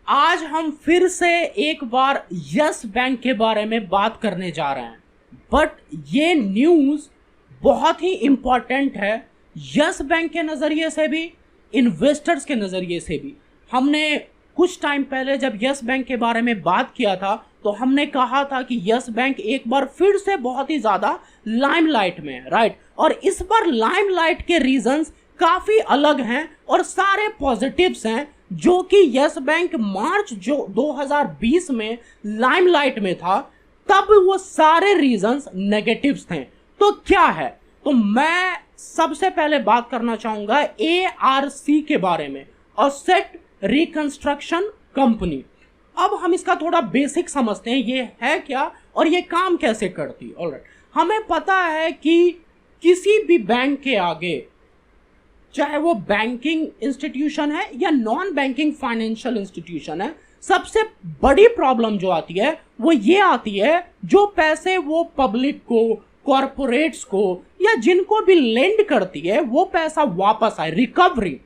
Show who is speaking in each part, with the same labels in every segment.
Speaker 1: आज हम फिर से एक बार यस बैंक के बारे में बात करने जा रहे हैं, बट ये न्यूज़ बहुत ही इम्पॉर्टेंट है यस बैंक के नज़रिए से भी, इन्वेस्टर्स के नज़रिए से भी। हमने कुछ टाइम पहले जब यस बैंक के बारे में बात किया था तो हमने कहा था कि यस बैंक एक बार फिर से बहुत ही ज़्यादा लाइमलाइट में है, राइट। और इस बार लाइमलाइट के रीजंस काफ़ी अलग हैं और सारे पॉजिटिव्स हैं, जो कि यस बैंक मार्च जो 2020 में लाइमलाइट में था तब वो सारे रीजंस नेगेटिव्स थे। तो क्या है, तो मैं सबसे पहले बात करना चाहूंगा ARC के बारे में, एसेट रिकंस्ट्रक्शन कंपनी। अब हम इसका थोड़ा बेसिक समझते हैं, ये है क्या और ये काम कैसे करती है। ऑलराइट, हमें पता है कि किसी भी बैंक के आगे, चाहे वो बैंकिंग इंस्टीट्यूशन है या नॉन बैंकिंग फाइनेंशियल इंस्टीट्यूशन है, सबसे बड़ी प्रॉब्लम जो आती है वो ये आती है, जो पैसे वो पब्लिक को, कॉरपोरेट्स को या जिनको भी लेंड करती है वो पैसा वापस आए, रिकवरी।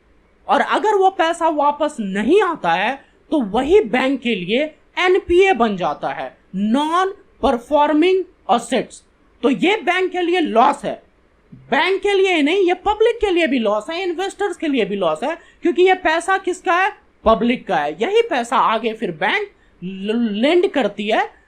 Speaker 1: और अगर वो पैसा वापस नहीं आता है तो वही बैंक के लिए NPA बन जाता है, नॉन परफॉर्मिंग असेट्स। तो ये बैंक के लिए लॉस है, बैंक के लिए नहीं, ये पब्लिक के लिए भी लॉस है, इन्वेस्टर्स के लिए भी लॉस है, क्योंकि ये पैसा किसका है, पब्लिक का है। यही पैसा आगे फिर बैंक लेंड करती है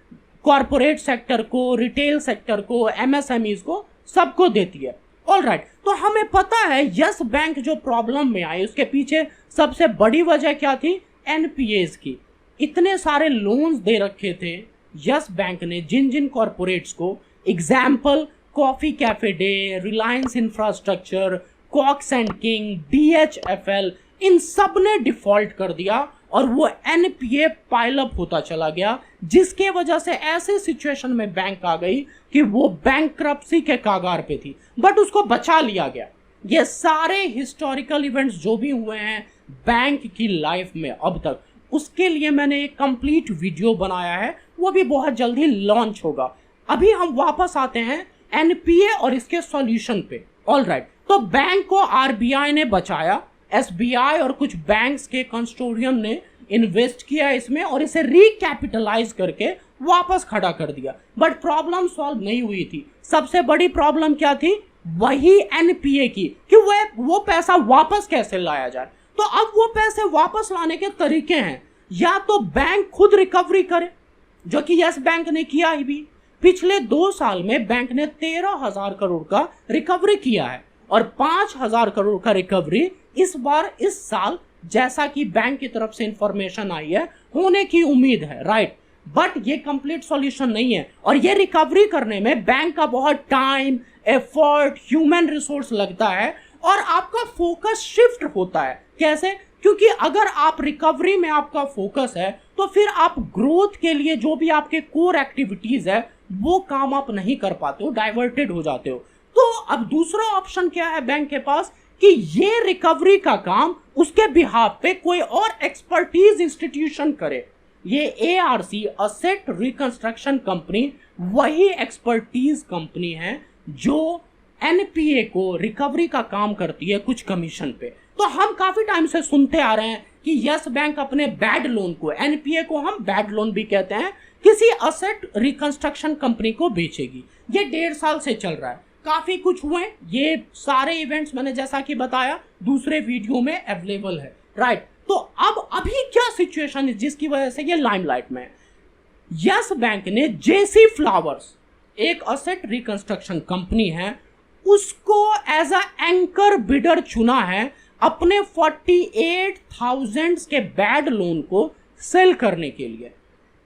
Speaker 1: कॉरपोरेट सेक्टर को, रिटेल सेक्टर को, MSMEs को, सबको देती है। ऑलराइट, तो हमें पता है यस बैंक जो प्रॉब्लम में आई उसके पीछे सबसे बड़ी वजह क्या थी, NPAs की। इतने सारे लोन्स दे रखे थे यस बैंक ने जिन जिन कॉरपोरेट्स को, example Coffee Cafe Day, Reliance Infrastructure, Cox and Kings, DHFL, इन सब ने डिफॉल्ट कर दिया और वो NPA पाइलअप होता चला गया, जिसके वजह से ऐसे सिचुएशन में बैंक आ गई कि वो बैंकरप्सी के कागार पे थी, बट उसको बचा लिया गया। ये सारे हिस्टोरिकल इवेंट्स जो भी हुए हैं बैंक की लाइफ में अब तक, उसके लिए मैंने एक कंप्लीट वीडियो बनाया है, वो भी बहुत जल्दी लॉन्च होगा। अभी हम वापस आते हैं NPA और इसके सॉल्यूशन पे। ऑलराइट, तो बैंक को RBI ने बचाया, SBI और कुछ बैंक्स के कंसोर्टियम ने इन्वेस्ट किया इसमें और इसे रिकैपिटलाइज करके वापस खड़ा कर दिया, बट प्रॉब्लम सॉल्व नहीं हुई थी। सबसे बड़ी प्रॉब्लम क्या थी, वही NPA की, कि वो पैसा वापस कैसे लाया जाए। तो अब वो पैसे वापस लाने के तरीके हैं, या तो बैंक खुद रिकवरी करे, जो कि यस बैंक ने किया ही भी। पिछले 2 साल में बैंक ने 13,000 करोड़ का रिकवरी किया है और 5,000 करोड़ का रिकवरी इस बार, इस साल, जैसा कि बैंक की तरफ से इंफॉर्मेशन आई है, होने की उम्मीद है, राइट। बट ये कंप्लीट सॉल्यूशन नहीं है और ये रिकवरी करने में बैंक का बहुत टाइम, एफर्ट, ह्यूमन रिसोर्स लगता है और आपका फोकस शिफ्ट होता है। कैसे? क्योंकि अगर आप रिकवरी में आपका फोकस है तो फिर आप ग्रोथ के लिए जो भी आपके कोर एक्टिविटीज है वो काम आप नहीं कर पाते हो, डाइवर्टेड हो जाते हो। तो अब दूसरा ऑप्शन क्या है बैंक के पास, कि ये रिकवरी का काम उसके बिहाफ पे कोई और एक्सपर्टीज इंस्टीट्यूशन करे। ये ARC, एसेट रिकंस्ट्रक्शन कंपनी, वही एक्सपर्टीज कंपनी है जो NPA को रिकवरी का काम करती है कुछ कमीशन पे। तो हम काफी टाइम से सुनते आ रहे हैं कि यस बैंक अपने बैड लोन को, NPA को हम बैड लोन भी कहते हैं, किसी एसेट रिकंस्ट्रक्शन कंपनी को बेचेगी। ये 1.5 साल से चल रहा है, काफी कुछ हुए। ये सारे इवेंट्स मैंने जैसा कि बताया दूसरे वीडियो में अवेलेबल है, राइट। तो अब अभी क्या सिचुएशन है जिसकी वजह से ये लाइमलाइट में है। यस बैंक ने JC फ्लावर्स, एक एसेट रिकंस्ट्रक्शन कंपनी है, उसको एज अ एंकर बिडर चुना है अपने 48,000 के बैड लोन को सेल करने के लिए।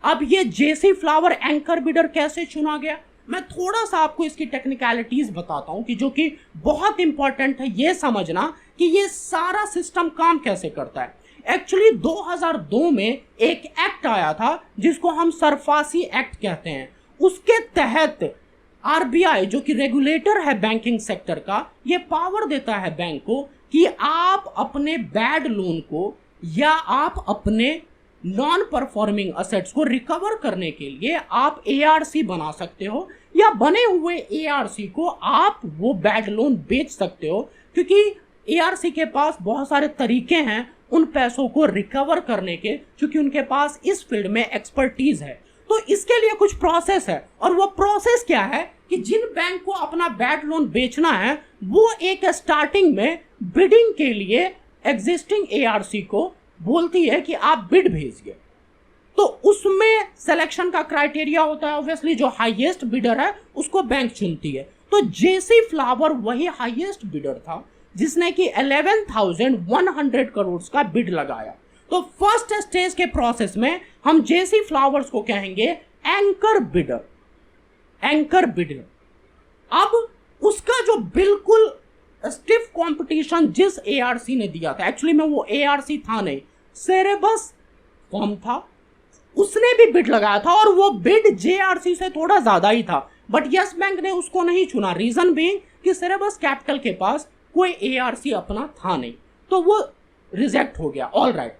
Speaker 1: अब ये JC फ्लावर एंकर बिडर कैसे चुना गया, मैं थोड़ा सा आपको इसकी टेक्निकलिटीज बताता हूं, कि जो कि बहुत इंपॉर्टेंट है ये समझना कि ये सारा सिस्टम काम कैसे करता है। एक्चुअली 2002 में एक एक्ट आया था जिसको हम सरफासी एक्ट कहते हैं। उसके तहत RBI, जो कि रेगुलेटर है बैंकिंग सेक्टर का, ये पावर देता है बैंक को कि आप अपने बैड लोन को या आप अपने नॉन परफॉर्मिंग असेट्स को रिकवर करने के लिए आप ARC बना सकते हो, या बने हुए ARC को आप वो बैड लोन बेच सकते हो, क्योंकि ARC के पास बहुत सारे तरीके हैं उन पैसों को रिकवर करने के, क्योंकि उनके पास इस फील्ड में एक्सपर्टीज है। तो इसके लिए कुछ प्रोसेस है, और वो प्रोसेस क्या है कि जिन बैंक को अपना बैड लोन बेचना है वो एक स्टार्टिंग में बिडिंग के लिए एग्जिस्टिंग एआरसी को बोलती है कि आप बिड भेजिए। तो उसमें सिलेक्शन का क्राइटेरिया होता है, ऑब्वियसली जो हाईएस्ट बिडर है उसको बैंक चुनती है। तो जेसी फ्लावर वही हाईएस्ट बिडर था जिसने कि 11,100 करोड़ का बिड लगाया। तो फर्स्ट स्टेज के प्रोसेस में हम जेसी फ्लावर्स को कहेंगे एंकर बिडर। एंकर बिडर अब उसका जो बिल्कुल स्टिफ कंपटीशन जिस एआरसी ने दिया था, एक्चुअली में वो एआरसी था नहीं, सेरेबस फर्म था, उसने भी बिड लगाया था और वो बिड जेआरसी से थोड़ा ज्यादा ही था, बट यस बैंक ने उसको नहीं चुना। रीजन बीइंग कि सेरेबस कैपिटल के पास कोई एआरसी अपना था नहीं, तो वो रिजेक्ट हो गया। ऑल राइट,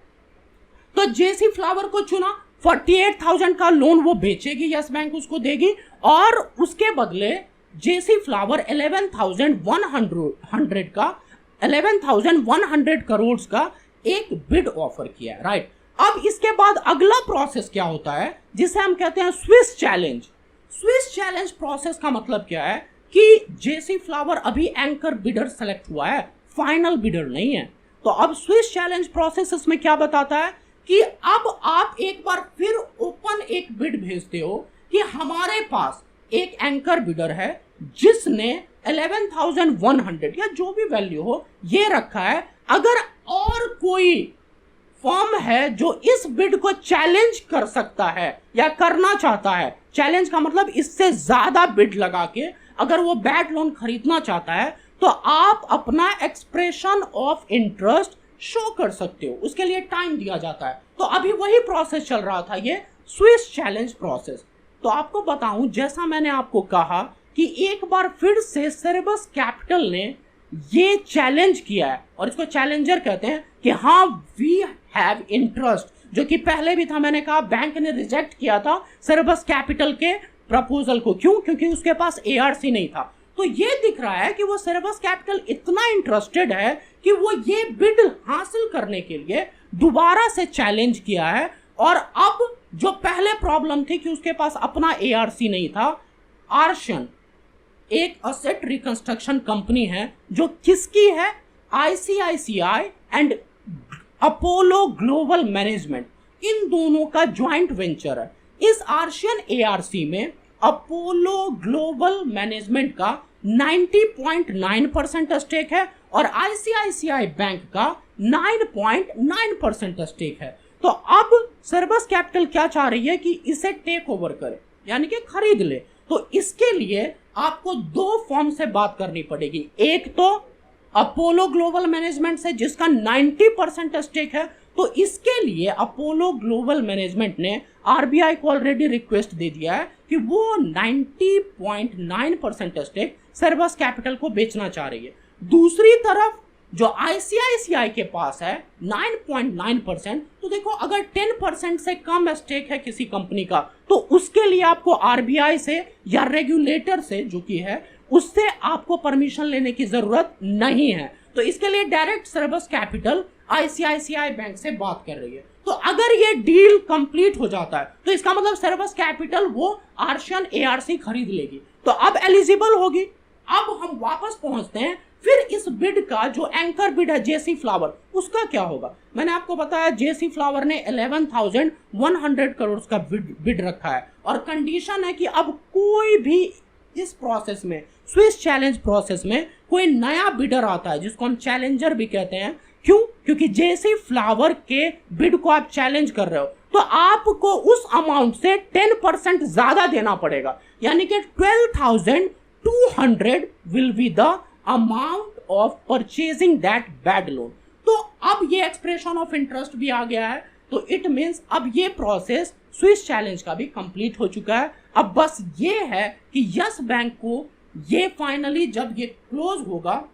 Speaker 1: तो जेसी फ्लावर को चुना, 48,000 का लोन वो बेचेगी, यस बैंक उसको देगी, और उसके बदले जेसी फ्लावर 11,100 करोड़ का एक बिड ऑफर किया है। राइट, अब इसके बाद अगला प्रोसेस क्या होता है जिसे हम कहते हैं Swiss challenge. Swiss challenge process का मतलब क्या है कि जेसी फ्लावर अभी एंकर बिडर सेलेक्ट हुआ है, फाइनल बिडर नहीं है। तो अब स्विस चैलेंज प्रोसेस इसमें क्या बताता है कि अब आप एक बार फिर ओपन एक बिड भेजते हो कि हमारे पास एक एंकर बिडर है जिसने 11,100 या जो भी वैल्यू हो ये रखा है। अगर और कोई फर्म है जो इस बिड को चैलेंज कर सकता है या करना चाहता है, चैलेंज का मतलब इससे ज्यादा बिड लगा के अगर वो बैड लोन खरीदना चाहता है, तो आप अपना एक्सप्रेशन ऑफ इंटरेस्ट शो कर सकते हो, उसके लिए टाइम दिया जाता है। तो अभी वही प्रोसेस चल रहा था, ये स्विस चैलेंज प्रोसेस। तो आपको बताऊं, जैसा मैंने आपको कहा कि एक बार फिर से सेरेबस कैपिटल ने ये चैलेंज किया है, और इसको चैलेंजर कहते हैं कि हाँ वी हैव इंटरेस्ट, जो कि पहले भी था। मैंने कहा बैंक ने रिजेक्ट किया था सेरेबस कैपिटल के प्रपोजल को, क्यों? क्योंकि उसके पास एआरसी नहीं था। तो ये दिख रहा है कि वो सेरेबस कैपिटल इतना इंटरेस्टेड है कि वो ये बिड हासिल करने के लिए दोबारा से चैलेंज किया है। और अब जो पहले प्रॉब्लम थी कि उसके पास अपना एआरसी नहीं था, आर्शियन एक असेट रिकंस्ट्रक्शन कंपनी है जो किसकी है, ICICI and Apollo Global Management, इन दोनों का ज्वाइंट वेंचर है। इस आर्शियन एआरसी में अपोलो ग्लोबल मैनेजमेंट का 90.9% स्टेक है और आईसीआईसीआई बैंक का 9.9% स्टेक है। तो अब सेरेबस कैपिटल क्या चाह रही है कि इसे टेक ओवर करे, यानी कि खरीद ले। तो इसके लिए आपको दो फर्म से बात करनी पड़ेगी, एक तो अपोलो ग्लोबल मैनेजमेंट से जिसका 90% स्टेक है। तो इसके लिए अपोलो ग्लोबल मैनेजमेंट ने आरबीआई को ऑलरेडी रिक्वेस्ट दे दिया है कि वो 90.9% स्टेक सेरेबस कैपिटल को बेचना चाह रही है। दूसरी तरफ जो आईसीआईसीआई के पास है 9.9%, तो देखो अगर 10% से कम स्टेक है किसी कंपनी का, तो उसके लिए आपको आरबीआई से या रेगुलेटर से जो कि है उससे आपको परमिशन लेने की जरूरत नहीं है। तो इसके लिए डायरेक्ट सेरेबस कैपिटल आईसीआईसीआई बैंक से बात कर रही है। तो अगर ये डील कंप्लीट हो जाता है तो इसका मतलब सेरेबस कैपिटल वो आर्शियन एआरसी खरीद लेगी, तो अब एलिजिबल होगी। अब हम वापस पहुंचते हैं, फिर इस बिड का जो एंकर बिड है जेसी फ्लावर, उसका क्या होगा। मैंने आपको बताया जेसी फ्लावर ने 11,100 करोड़ का बिड रखा है, और कंडीशन है कि अब कोई भी इस प्रोसेस में, स्विस चैलेंज प्रोसेस में कोई नया बिडर आता है जिसको हम चैलेंजर भी कहते हैं। क्यों? क्योंकि जेसी फ्लावर के बिड को आप चैलेंज कर रहे हो, तो आपको उस अमाउंट से 10% ज्यादा देना पड़ेगा, यानी कि 12,200 will be the amount of purchasing that bad loan. तो अब ये एक्सप्रेशन ऑफ इंटरेस्ट भी आ गया है, तो इट मीन्स अब ये प्रोसेस स्विस चैलेंज का भी कंप्लीट हो चुका है। अब बस ये है कि यस बैंक को ये फाइनली जब ये क्लोज होगा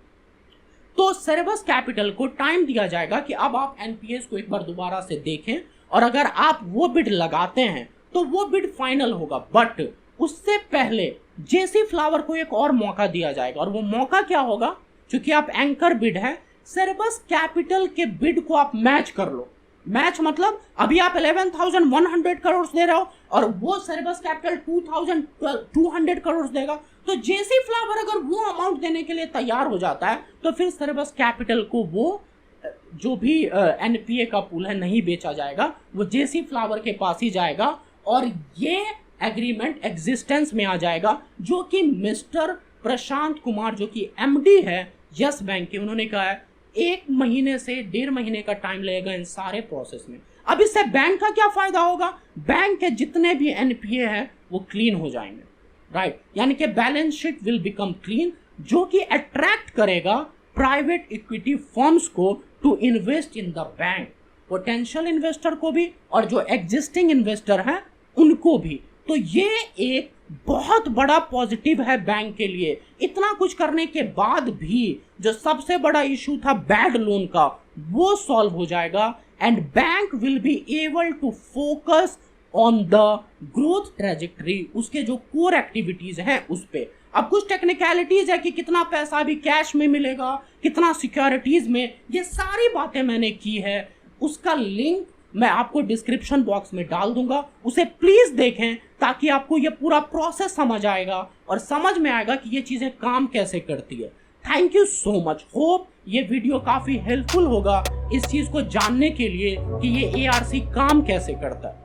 Speaker 1: तो सेरेबस कैपिटल को टाइम दिया जाएगा कि अब आप एनपीएस को एक बार दोबारा से देखें, और अगर आप वो बिड लगाते हैं तो वो बिड फाइनल होगा। बट उससे पहले जेसी फ्लावर को एक और मौका दिया जाएगा, और वो मौका क्या होगा, क्योंकि आप एंकर बिड है, सेरेबस कैपिटल के बिड को आप मैच कर लो। मैच मतलब अभी आप 11,100 करोड़ दे रहे हो और वो सेरेबस कैपिटल 2,200 करोड़ देगा, तो जेसी फ्लावर अगर वो अमाउंट देने के लिए तैयार हो जाता है तो फिर सेरेबस कैपिटल को वो जो भी एनपीए का पूल है नहीं बेचा जाएगा, वो जेसी फ्लावर के पास ही जाएगा और ये एग्रीमेंट एग्जिस्टेंस में आ जाएगा, जो कि मिस्टर प्रशांत कुमार जो कि एमडी है यस बैंक के, उन्होंने कहा है 1 महीने से 1.5 महीने का टाइम लगेगा इन सारे प्रोसेस में। अब इससे बैंक का क्या फायदा होगा? बैंक के जितने भी एनपीए हैं वो क्लीन हो जाएंगे, राइट, यानी कि balance sheet will become clean, जो कि अट्रैक्ट करेगा प्राइवेट इक्विटी फर्म्स को to invest in the bank, potential investor को भी और जो एग्जिस्टिंग इन्वेस्टर हैं उनको भी। तो ये एक बहुत बड़ा पॉजिटिव है बैंक के लिए। इतना कुछ करने के बाद भी जो सबसे बड़ा इशू था बैड लोन का वो सॉल्व हो जाएगा and bank will be able to focus on the growth trajectory, उसके जो कोर एक्टिविटीज हैं उस पे। अब कुछ टेक्निकलिटीज है कि कितना पैसा अभी कैश में मिलेगा, कितना सिक्योरिटीज में, ये सारी बातें मैंने की है, उसका लिंक मैं आपको डिस्क्रिप्शन बॉक्स में डाल दूंगा, उसे प्लीज देखें ताकि आपको ये पूरा प्रोसेस समझ आएगा और समझ में आएगा कि ये चीजें काम कैसे करती है। Thank you so much, hope ये वीडियो काफी हेल्पफुल होगा इस चीज को जानने के लिए कि ये एआरसी काम कैसे करता है।